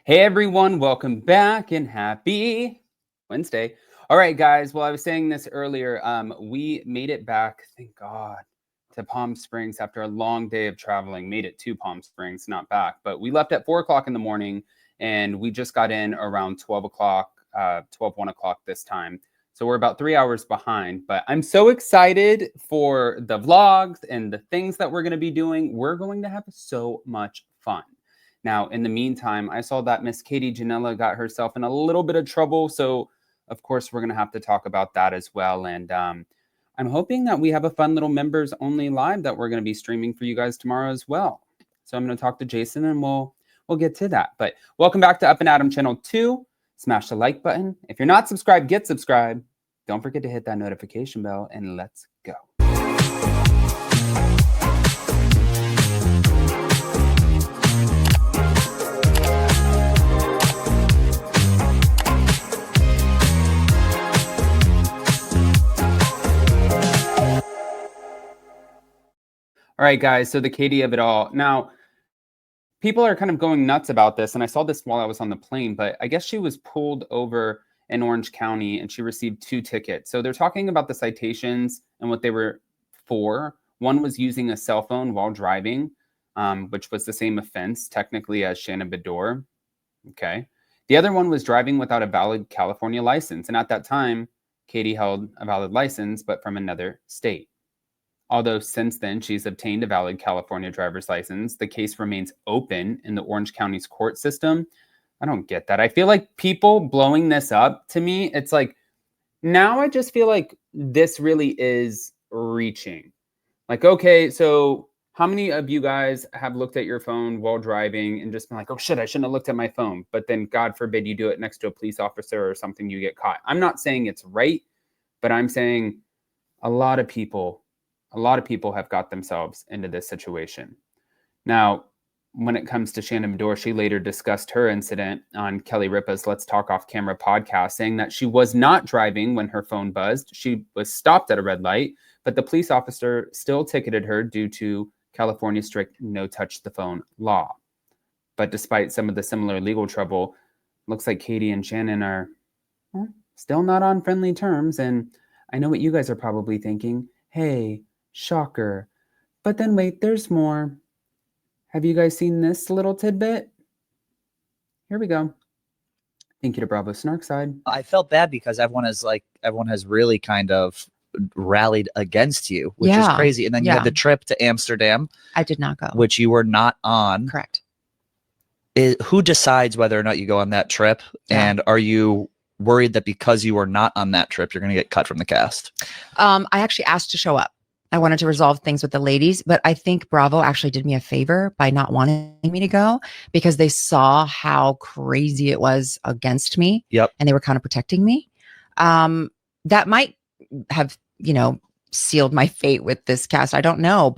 Hey everyone, welcome back and happy Wednesday. All right, guys. Well, I was saying this earlier. We made it back, thank God, to Palm Springs after a long day of traveling. Made it to Palm Springs, not back, but we left at 4 o'clock in the morning and we just got in around 12 o'clock, 1 o'clock this time. So we're about 3 hours behind, but I'm so excited for the vlogs and the things that we're going to be doing. We're going to have so much fun. Now, in the meantime, I saw that Miss Katie Ginella got herself in a little bit of trouble. So, of course, we're going to have to talk about that as well. And I'm hoping that we have a fun little members only live that we're going to be streaming for you guys tomorrow as well. So I'm going to talk to Jason and we'll get to that. But welcome back to Up and Adam Channel 2. Smash the like button. If you're not subscribed, get subscribed. Don't forget to hit that notification bell and let's go. All right, guys, so the Katie of it all. Now, people are kind of going nuts about this, and I saw this while I was on the plane, but I guess she was pulled over in Orange County, and she received 2 tickets. So they're talking about the citations and what they were for. One was using a cell phone while driving, which was the same offense, technically, as Shannon Beador. Okay. The other one was driving without a valid California license, and at that time, Katie held a valid license, but from another state. Although since then she's obtained a valid California driver's license, the case remains open in the Orange County's court system. I don't get that. I feel like people blowing this up, to me, it's like, now I just feel like this really is reaching. Like, okay, so how many of you guys have looked at your phone while driving and just been like, oh shit, I shouldn't have looked at my phone. But then God forbid you do it next to a police officer or something, you get caught. I'm not saying it's right, but I'm saying a lot of people have got themselves into this situation. Now, when it comes to Shannon Beador, she later discussed her incident on Kelly Ripa's Let's Talk Off Camera podcast, saying that she was not driving when her phone buzzed. She was stopped at a red light, but the police officer still ticketed her due to California's strict no touch the phone law. But despite some of the similar legal trouble, looks like Katie and Shannon are still not on friendly terms. And I know what you guys are probably thinking. Hey, shocker. But then wait, there's more. Have you guys seen this little tidbit? Here we go. Thank you to Bravo Snarkside. I felt bad because everyone has really kind of rallied against you, which is crazy. And then you had the trip to Amsterdam. I did not go. Which you were not on. Correct. Who decides whether or not you go on that trip? Yeah. And are you worried that because you were not on that trip, you're going to get cut from the cast? I actually asked to show up. I wanted to resolve things with the ladies, but I think Bravo actually did me a favor by not wanting me to go because they saw how crazy it was against me. Yep. And they were kind of protecting me. That might have, sealed my fate with this cast. I don't know,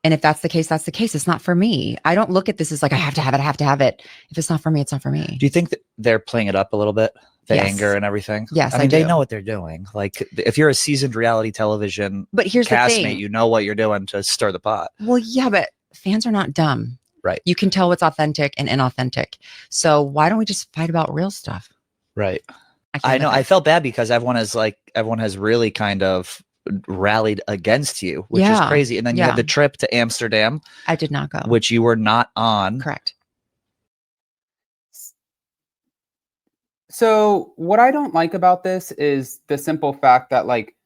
and if that's the case, that's the case. It's not for me. I don't look at this as like, I have to have it. If it's not for me, it's not for me. Do you think that they're playing it up a little bit? The anger and everything. Yes, I mean, they know what they're doing. Like, if you're a seasoned reality television castmate, you know what you're doing to stir the pot. Well, yeah, but fans are not dumb. Right. You can tell what's authentic and inauthentic. So why don't we just fight about real stuff? Right. I know. I felt bad because everyone has really kind of rallied against you, which is crazy. And then you had the trip to Amsterdam. I did not go. Which you were not on. Correct. So what I don't like about this is the simple fact that, like,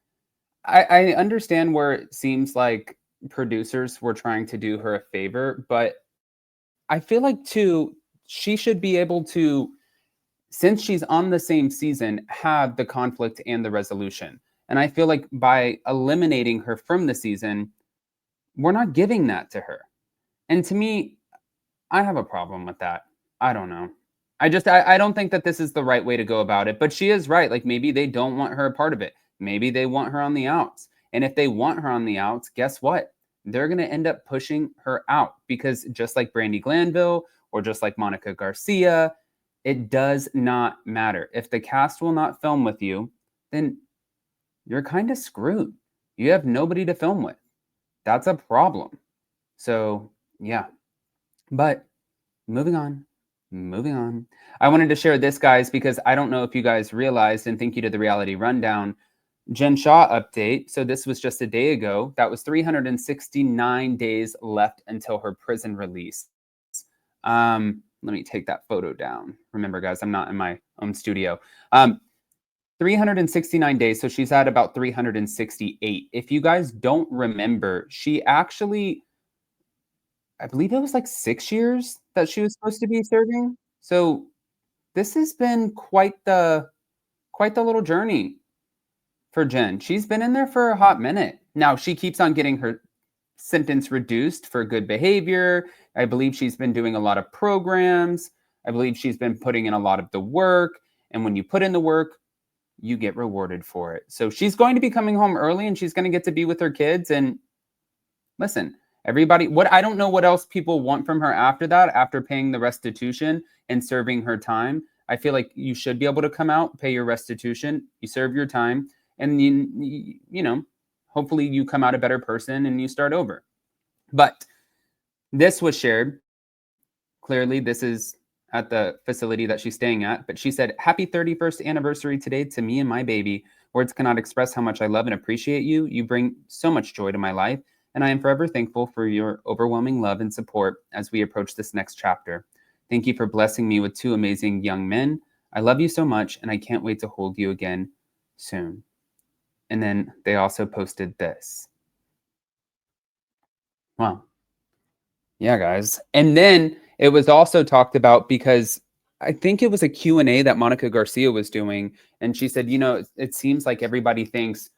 I understand where it seems like producers were trying to do her a favor, but I feel like, too, she should be able to, since she's on the same season, have the conflict and the resolution. And I feel like by eliminating her from the season, we're not giving that to her. And to me, I have a problem with that. I don't know. I don't think that this is the right way to go about it, but she is right. Like, maybe they don't want her a part of it. Maybe they want her on the outs. And if they want her on the outs, guess what? They're going to end up pushing her out because just like Brandi Glanville or just like Monica Garcia, it does not matter. If the cast will not film with you, then you're kind of screwed. You have nobody to film with. That's a problem. So, yeah. But moving on. moving on. I wanted to share this, guys, because I don't know if you guys realized, and thank you to the Reality Rundown, Jen Shah update. So this was just a day ago. That was 369 days left until her prison release. Let me take that photo down. Remember, guys, I'm not in my own studio. 369 days. So she's at about 368. If you guys don't remember, she actually, I believe it was like 6 years that she was supposed to be serving. So this has been quite the little journey for Jen. She's been in there for a hot minute. Now she keeps on getting her sentence reduced for good behavior. I believe she's been doing a lot of programs. I believe she's been putting in a lot of the work. And when you put in the work, you get rewarded for it. So she's going to be coming home early and she's going to get to be with her kids. And listen, everybody, I don't know what else people want from her after that, after paying the restitution and serving her time. I feel like you should be able to come out, pay your restitution, you serve your time, and you know, hopefully you come out a better person and you start over. But this was shared. Clearly, this is at the facility that she's staying at. But she said, "Happy 31st anniversary today to me and my baby. Words cannot express how much I love and appreciate you. You bring so much joy to my life, and I am forever thankful for your overwhelming love and support as we approach this next chapter. Thank you for blessing me with 2 amazing young men. I love you so much, and I can't wait to hold you again soon." And then they also posted this. Wow. Yeah, guys. And then it was also talked about because I think it was a Q&A that Monica Garcia was doing. And she said, you know, it seems like everybody thinks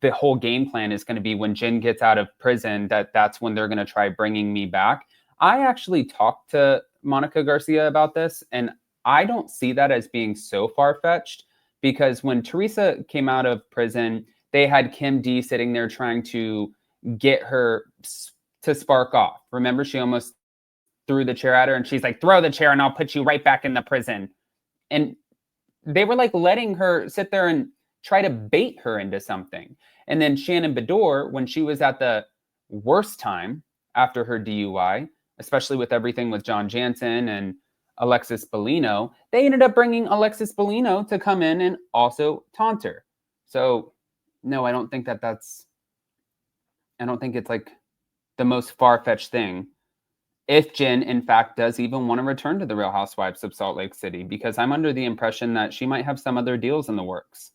the whole game plan is going to be when Jen gets out of prison, that's when they're going to try bringing me back. I actually talked to Monica Garcia about this, and I don't see that as being so far-fetched, because when Teresa came out of prison, they had Kim D sitting there trying to get her to spark off. Remember, she almost threw the chair at her, and she's like, "Throw the chair and I'll put you right back in the prison." And they were like letting her sit there and try to bait her into something. And then Shannon Beador, when she was at the worst time after her DUI, especially with everything with John Jansen and Alexis Bellino, they ended up bringing Alexis Bellino to come in and also taunt her. So no, I don't think I don't think it's like the most far-fetched thing if Jen, in fact, does even want to return to the Real Housewives of Salt Lake City, because I'm under the impression that she might have some other deals in the works.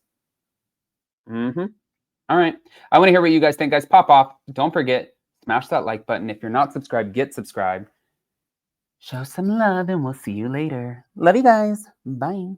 All right. I want to hear what you guys think, guys. Pop off. Don't forget, smash that like button. If you're not subscribed, get subscribed. Show some love, and we'll see you later. Love you guys. Bye.